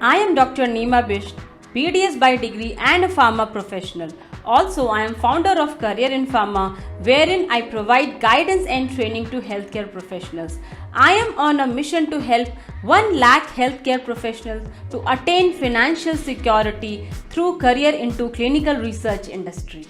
I am Dr. Neema Bisht, BDS by degree and a pharma professional. Also, I am founder of Career in Pharma, wherein I provide guidance and training to healthcare professionals. I am on a mission to help 1 lakh healthcare professionals to attain financial security through career into clinical research industry.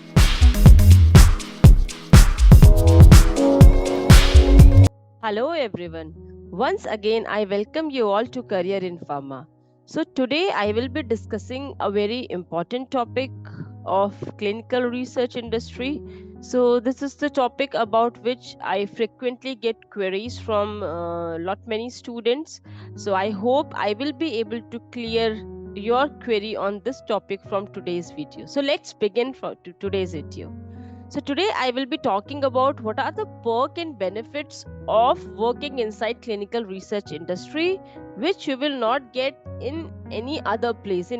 Hello everyone. Once again, I welcome you all to Career in Pharma. So today I will be discussing a very important topic of clinical research industry. So this is the topic about which I frequently get queries from many students. So I hope I will be able to clear your query on this topic from today's video. So let's begin for today's video. So today I will be talking about what are the perks and benefits of working inside clinical research industry, which you will not get in any other place,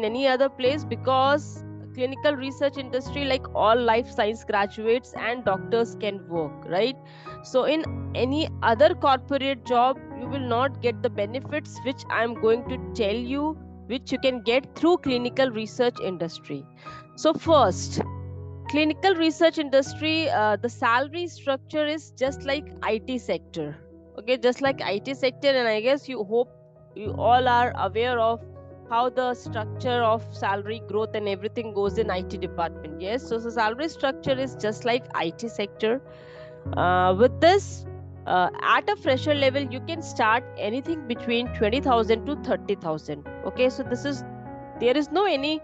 because clinical research industry, like all life science graduates and doctors can work, right? So in any other corporate job, you will not get the benefits which I am going to tell you, which you can get through clinical research industry. So first, clinical research industry, the salary structure is just like IT sector. Okay, just like IT sector, and I guess you all are aware of how the structure of salary growth and everything goes in IT department. Yes, so salary structure is just like IT sector. With this, at a fresher level, you can start anything between 20,000 to 30,000. Okay, so there is no any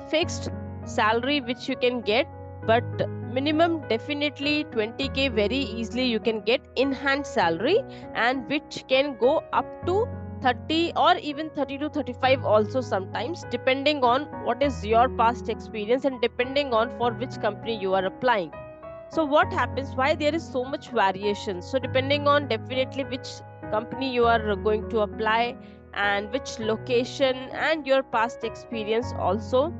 fixed salary which you can get, but minimum definitely 20k very easily you can get in hand salary, and which can go up to 30 or even 30 to 35 also sometimes, depending on what is your past experience and depending on for which company you are applying. So what happens, why there is so much variation? So depending on definitely which company you are going to apply and which location and your past experience also.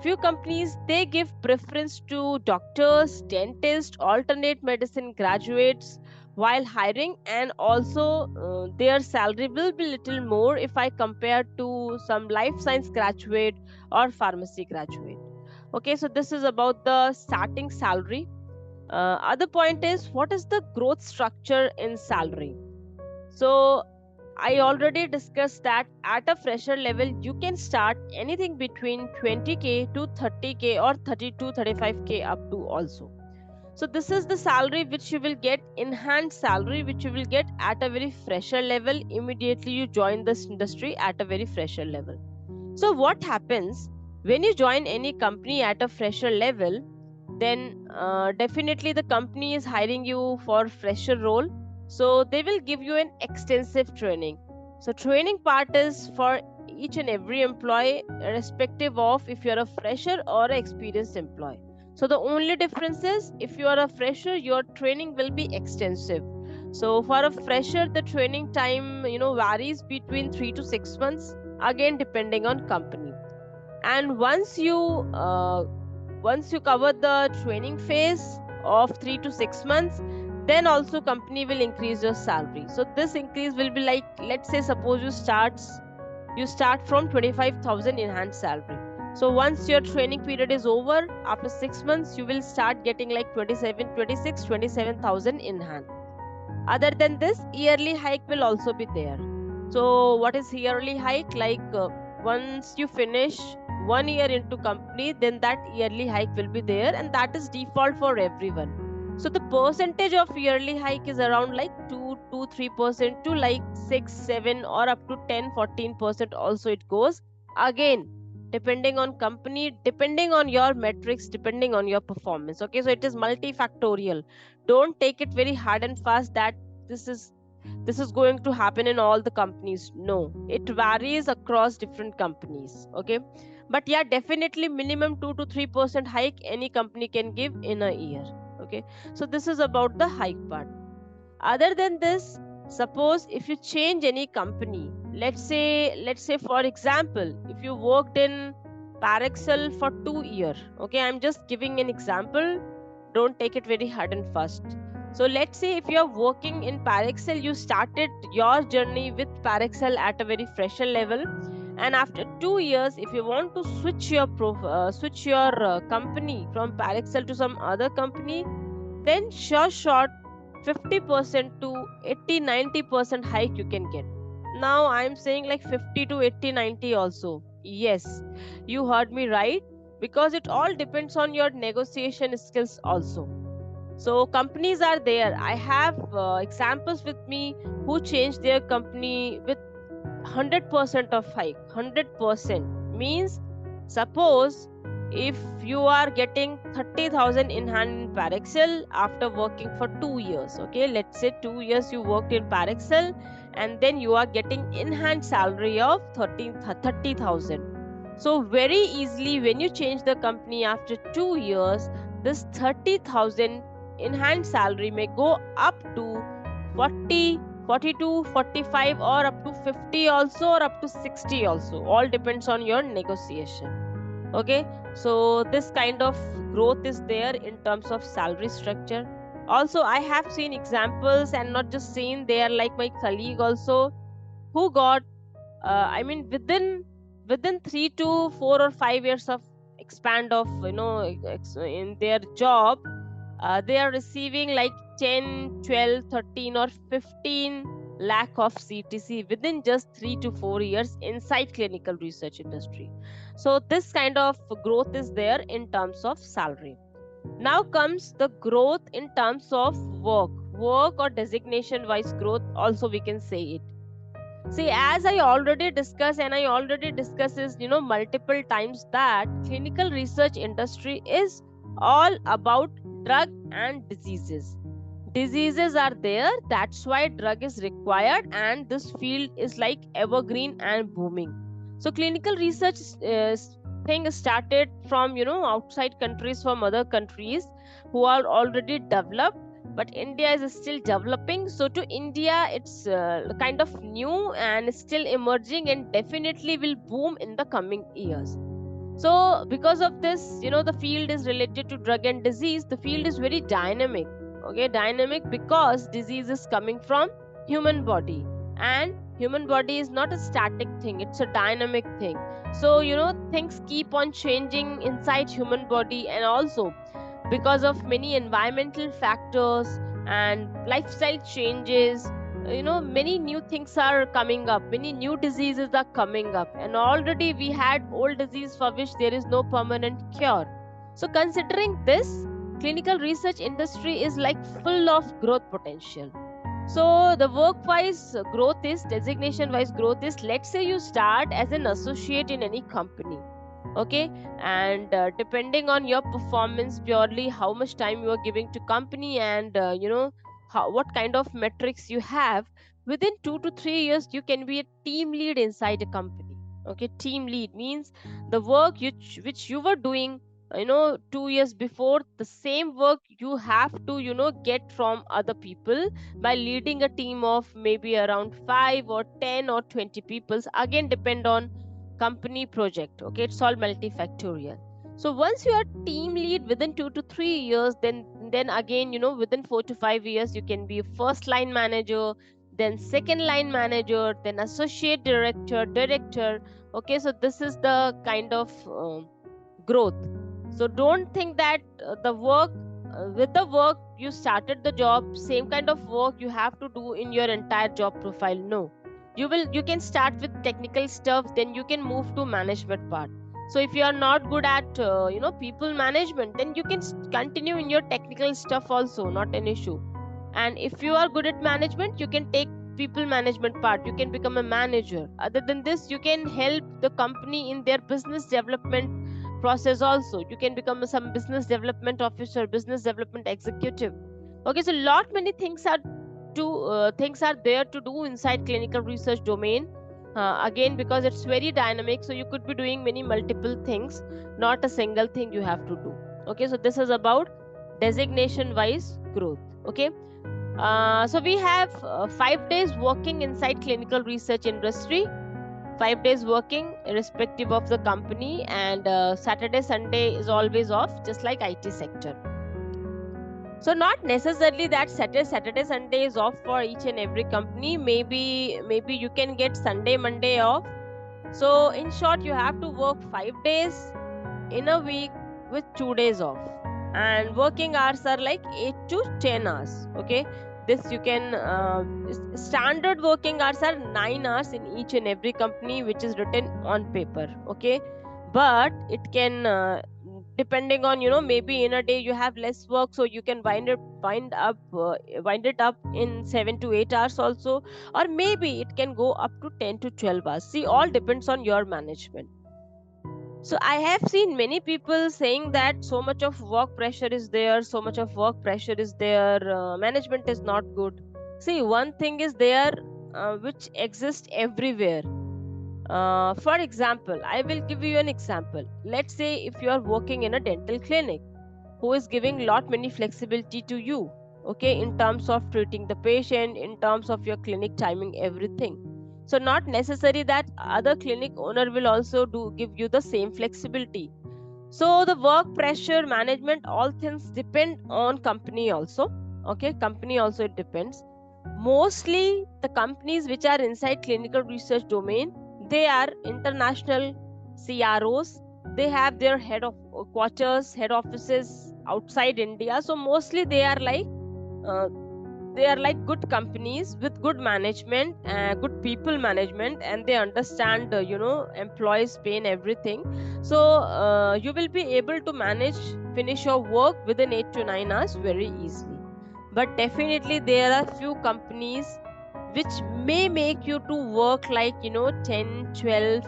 Few companies, they give preference to doctors, dentists, alternate medicine graduates while hiring, and also their salary will be little more if I compare to some life science graduate or pharmacy graduate. Okay, so this is about the starting salary. Other point is, what is the growth structure in salary? So I already discussed that at a fresher level, you can start anything between 20k to 30k or 30 to 35k up to also. So this is the salary which you will get, enhanced salary which you will get at a very fresher level. Immediately you join this industry at a very fresher level. So what happens when you join any company at a fresher level? Then definitely the company is hiring you for fresher role, so they will give you an extensive training. So training part is for each and every employee, irrespective of if you're a fresher or an experienced employee. So the only difference is, if you are a fresher, your training will be extensive. So for a fresher, the training time varies between 3 to 6 months, again depending on company. And once you cover the training phase of 3 to 6 months, then also company will increase your salary. So this increase will be like, let's say suppose you start from 25,000 in hand salary. So once your training period is over, after 6 months you will start getting like 27,000 in hand. Other than this, yearly hike will also be there. So what is yearly hike? Like once you finish 1 year into company, then that yearly hike will be there, and that is default for everyone. So the percentage of yearly hike is around like 2-3% to like 6-7 or up to 10-14% also it goes. Again, depending on company, depending on your metrics, depending on your performance. Okay, so it is multifactorial. Don't take it very hard and fast that this is going to happen in all the companies. No, it varies across different companies. Okay, but yeah, definitely minimum 2-3% hike any company can give in a year. Okay, so this is about the hike part. Other than this, suppose if you change any company, let's say for example, if you worked in Parexel for 2 years. Okay, I'm just giving an example, don't take it very hard and fast. So let's say if you're working in Parexel, you started your journey with Parexel at a very fresher level, And after 2 years, if you want to switch your company from Parexel to some other company, then sure shot 50% to 80-90% hike you can get. Now I'm saying like 50 to 80-90 also. Yes, you heard me right, because it all depends on your negotiation skills also. So companies are there. I have examples with me who changed their company with 100% of hike. 100% means, suppose if you are getting 30,000 in hand in Parexel after working for 2 years, okay, let's say 2 years you worked in Parexel, and then you are getting in hand salary of 30,000. So very easily, when you change the company after 2 years, this 30,000 in hand salary may go up to 40, 42, 45, or up to 50 also, or up to 60 also. All depends on your negotiation. Okay, so this kind of growth is there in terms of salary structure. Also, I have seen examples, and not just seen, they are like my colleague also, who got I mean, within 3 to 4 or 5 years of expand of, in their job, they are receiving like 10, 12, 13, or 15 lakh of CTC within just 3 to 4 years inside clinical research industry. So this kind of growth is there in terms of salary. Now comes the growth in terms of work or designation wise growth also, we can say it. See, as I already discussed, and I already discusses, multiple times, that clinical research industry is all about drug and diseases. Diseases are there, that's why drug is required, and this field is like evergreen and booming. So clinical research thing started from, outside countries, from other countries who are already developed, but India is still developing. So to India, it's kind of new and still emerging, and definitely will boom in the coming years. So because of this, the field is related to drug and disease. The field is very dynamic. Okay, dynamic because disease is coming from human body, and human body is not a static thing, it's a dynamic thing. So things keep on changing inside human body, and also because of many environmental factors and lifestyle changes, many new things are coming up, many new diseases are coming up, and already we had old disease for which there is no permanent cure. So considering this, clinical research industry is like full of growth potential. So the work wise growth is, designation wise growth is, let's say you start as an associate in any company, okay, and depending on your performance, purely how much time you are giving to company, and what kind of metrics you have, within 2 to 3 years you can be a team lead inside a company. Okay, team lead means the work which you were doing 2 years before, the same work you have to get from other people by leading a team of maybe around 5 or 10 or 20 people, again depend on company project. Okay, it's all multifactorial. So once you are team lead within 2 to 3 years, then again within 4 to 5 years you can be a first line manager, then second line manager, then associate director. Okay, so this is the kind of growth. So don't think that with the work you started the job, same kind of work you have to do in your entire job profile. No, you can start with technical stuff, then you can move to management part. So if you are not good at people management, then you can continue in your technical stuff also, not an issue. And if you are good at management, you can take people management part, you can become a manager. Other than this, you can help the company in their business development process also. You can become some business development officer, business development executive. Okay, so lot many things are there to do inside clinical research domain. Again, because it's very dynamic, so you could be doing many multiple things, not a single thing you have to do. Okay, so this is about designation wise growth. Okay, so we have 5 days working inside clinical research industry, 5 days working irrespective of the company, and Saturday Sunday is always off, just like IT sector. So not necessarily that Saturday Sunday is off for each and every company. Maybe you can get Sunday Monday off. So in short, you have to work 5 days in a week with 2 days off, and working hours are like 8 to 10 hours. Okay, this you can standard working hours are 9 hours in each and every company, which is written on paper. Okay, but it can depending on, maybe in a day you have less work, so you can wind it up in 7 to 8 hours also, or maybe it can go up to 10 to 12 hours. See, all depends on your management. So I have seen many people saying that so much of work pressure is there, so much of work pressure is there, management is not good. See, one thing is there which exists everywhere. For example, I will give you an example. Let's say if you are working in a dental clinic, who is giving lot many flexibility to you, okay, in terms of treating the patient, in terms of your clinic timing, everything. So not necessary that other clinic owner will also do give you the same flexibility. So the work pressure management, all things depend on company also. Okay, company also it depends. Mostly the companies which are inside clinical research domain, they are international CROs. They have their head of quarters, head offices outside India. So mostly uh, they are like good companies with good management, good people management, and they understand employees pain, everything. So you will be able to finish your work within 8 to 9 hours very easily. But definitely there are few companies which may make you to work like 10, 12,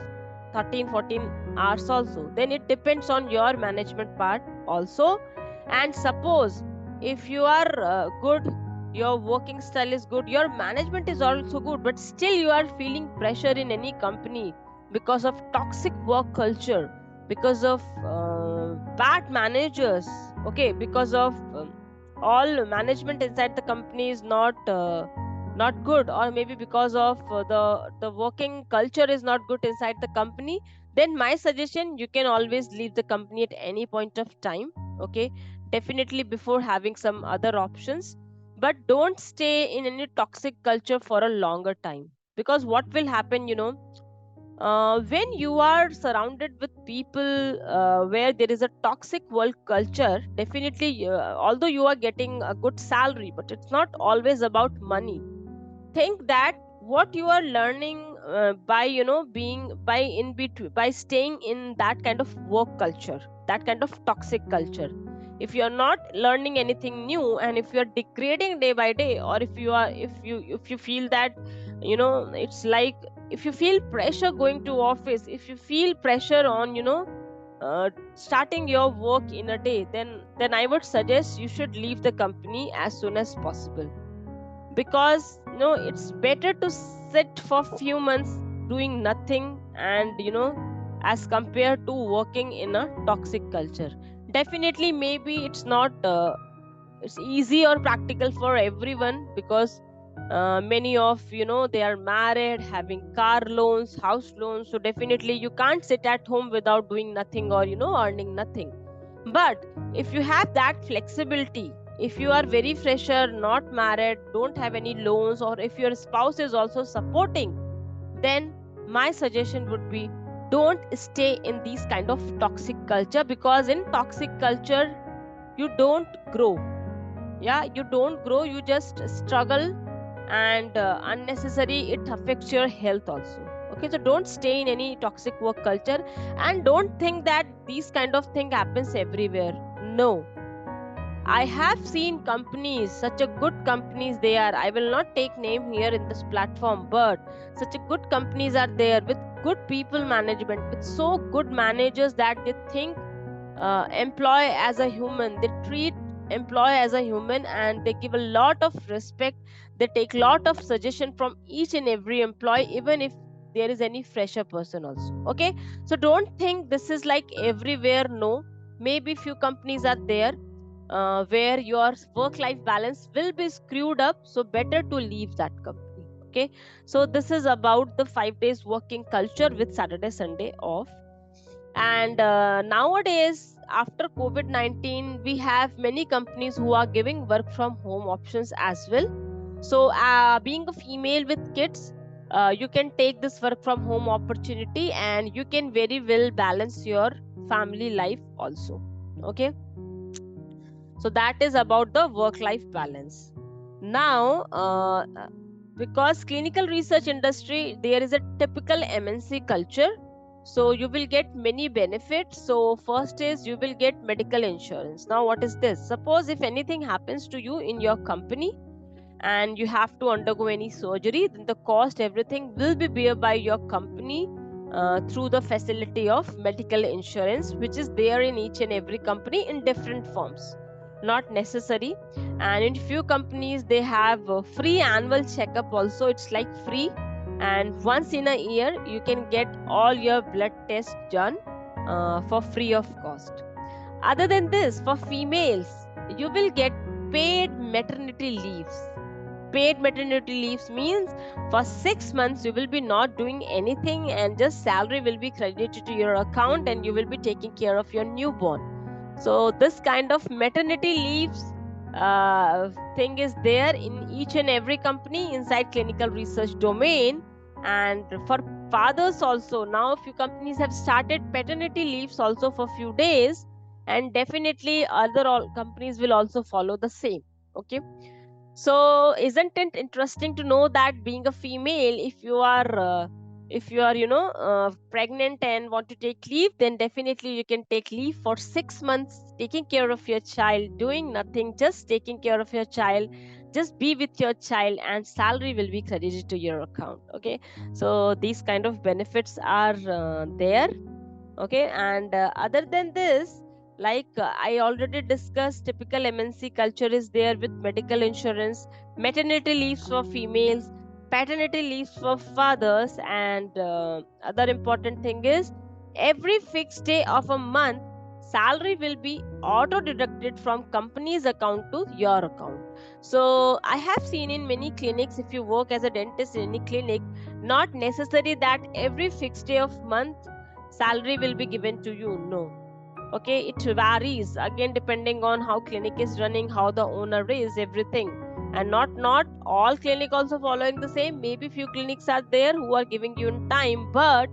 13, 14 hours also. Then it depends on your management part also. And suppose if you are good, your working style is good, your management is also good, but still you are feeling pressure in any company because of toxic work culture, because of bad managers, okay, because of all management inside the company is not good, or maybe because of the working culture is not good inside the company, then my suggestion, you can always leave the company at any point of time. Okay, definitely before having some other options, but don't stay in any toxic culture for a longer time. Because what will happen, when you are surrounded with people where there is a toxic work culture, definitely although you are getting a good salary, but it's not always about money. Think that what you are learning by being by staying in that kind of work culture, that kind of toxic culture, if you are not learning anything new, and if you are degrading day by day, or if you feel that it's like, if you feel pressure going to office, if you feel pressure on starting your work in a day, then I would suggest you should leave the company as soon as possible. Because it's better to sit for few months doing nothing, and as compared to working in a toxic culture. Definitely maybe it's not it's easy or practical for everyone, because many of they are married, having car loans, house loans, so definitely you can't sit at home without doing nothing, or earning nothing. But if you have that flexibility, if you are very fresher, not married, don't have any loans, or if your spouse is also supporting, then my suggestion would be, don't stay in these kind of toxic culture, because in toxic culture you don't grow. Yeah, you don't grow, you just struggle, and unnecessary it affects your health also. Okay, so don't stay in any toxic work culture, and don't think that these kind of thing happens everywhere. No, I have seen companies, such a good companies they are, I will not take name here in this platform, but such a good companies are there with good people management, with so good managers that they think employee as a human, they treat employee as a human, and they give a lot of respect, they take lot of suggestion from each and every employee, even if there is any fresher person also. Okay, so don't think this is like everywhere. No, maybe few companies are there where your work life balance will be screwed up, so better to leave that company. Okay, so this is about the 5 days working culture with Saturday Sunday off. And nowadays, after COVID-19, we have many companies who are giving work from home options as well. So being a female with kids, you can take this work from home opportunity, and you can very well balance your family life also. Okay, so that is about the work life balance. Now because clinical research industry, there is a typical MNC culture, so you will get many benefits. So first is you will get medical insurance. Now what is this? Suppose if anything happens to you in your company and you have to undergo any surgery, then the cost, everything will be bear by your company through the facility of medical insurance, which is there in each and every company in different forms, not necessary. And in few companies they have a free annual checkup also, it's like free, and once in a year you can get all your blood tests done for free of cost. Other than this, for females, you will get paid maternity leaves. Paid maternity leaves means for 6 months you will be not doing anything, and just salary will be credited to your account, and you will be taking care of your newborn. So this kind of maternity leaves thing is there in each and every company inside clinical research domain. And for fathers also, now a few companies have started paternity leaves also for few days, and definitely other all companies will also follow the same. Okay, so isn't it interesting to know that being a female, if you are pregnant and want to take leave, then definitely you can take leave for 6 months, taking care of your child, doing nothing, just taking care of your child, just be with your child, and salary will be credited to your account. Okay, so these kind of benefits are there. Okay, and other than this, I already discussed, typical MNC culture is there with medical insurance, maternity leaves for females, paternity leaves for fathers, and other important thing is every fixed day of a month salary will be auto deducted from company's account to your account. So I have seen in many clinics, if you work as a dentist in any clinic, not necessary that every fixed day of month salary will be given to you. No. Okay, it varies again depending on how clinic is running, how the owner is, everything. And not all clinic also following the same. Maybe few clinics are there who are giving you in time, but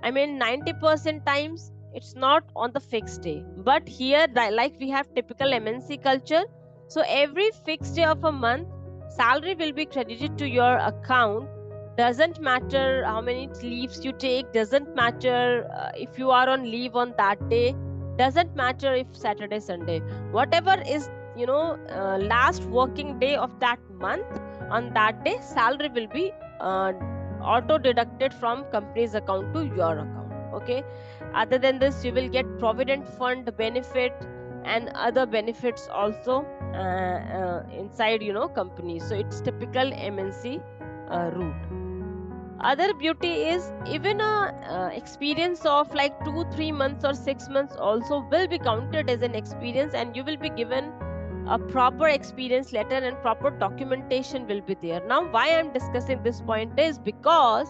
I mean 90% times it's not on the fixed day. But here, like we have typical MNC culture, so every fixed day of a month salary will be credited to your account. Doesn't matter how many leaves you take, doesn't matter if you are on leave on that day, doesn't matter if Saturday, Sunday, whatever is last working day of that month, on that day salary will be auto deducted from company's account to your account. Okay, other than this, you will get provident fund benefit and other benefits also inside company. So it's typical MNC route. Other beauty is even a experience of like 2-3 months or 6 months also will be counted as an experience, and you will be given a proper experience letter and proper documentation will be there. Now why I'm discussing this point is because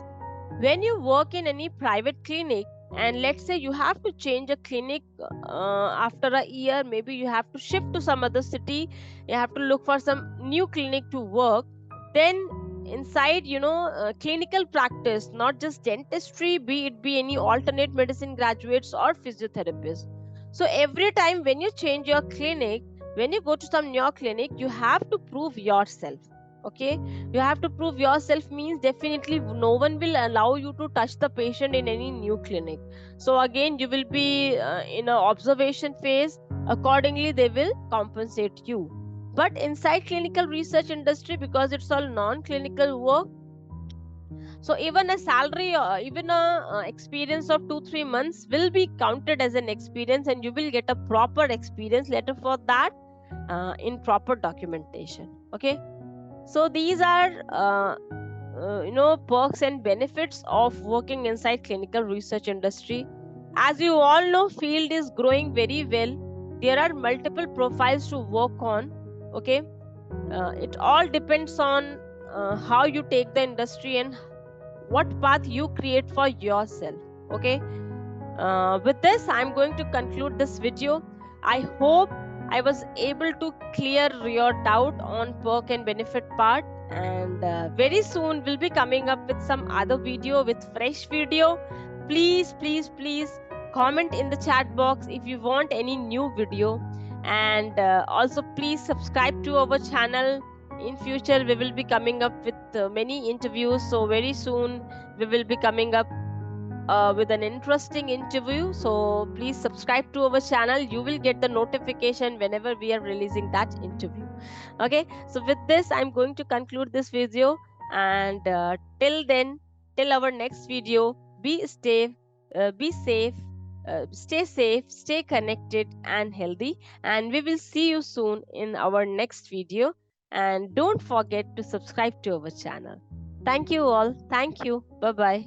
when you work in any private clinic, and let's say you have to change a clinic after a year, maybe you have to shift to some other city, you have to look for some new clinic to work, then inside clinical practice, not just dentistry, be it be any alternate medicine graduates or physiotherapists, so every time when you change your clinic, when you go to some new clinic, you have to prove yourself. Okay, you have to prove yourself means definitely no one will allow you to touch the patient in any new clinic. So again you will be in an observation phase, accordingly they will compensate you. But inside clinical research industry, because it's all non-clinical work, so even a salary, even a experience of 2-3 months will be counted as an experience, and you will get a proper experience letter for that in proper documentation. Okay, so these are perks and benefits of working inside clinical research industry. As you all know, field is growing very well. There are multiple profiles to work on. Okay, it all depends on how you take the industry and what path you create for yourself. Okay, with this I'm going to conclude this video. I hope I was able to clear your doubt on perk and benefit part. and very soon we'll be coming up with some other video, with fresh video. Please, please, please comment in the chat box if you want any new video, and also please subscribe to our channel. In future we will be coming up with many interviews, so very soon we will be coming up with an interesting interview. So please subscribe to our channel. You will get the notification whenever we are releasing that interview. Okay, so with this I'm going to conclude this video, and till then, till our next video, be safe, stay safe, stay connected and healthy, and we will see you soon in our next video. And don't forget to subscribe to our channel. Thank you all. Thank you. Bye bye.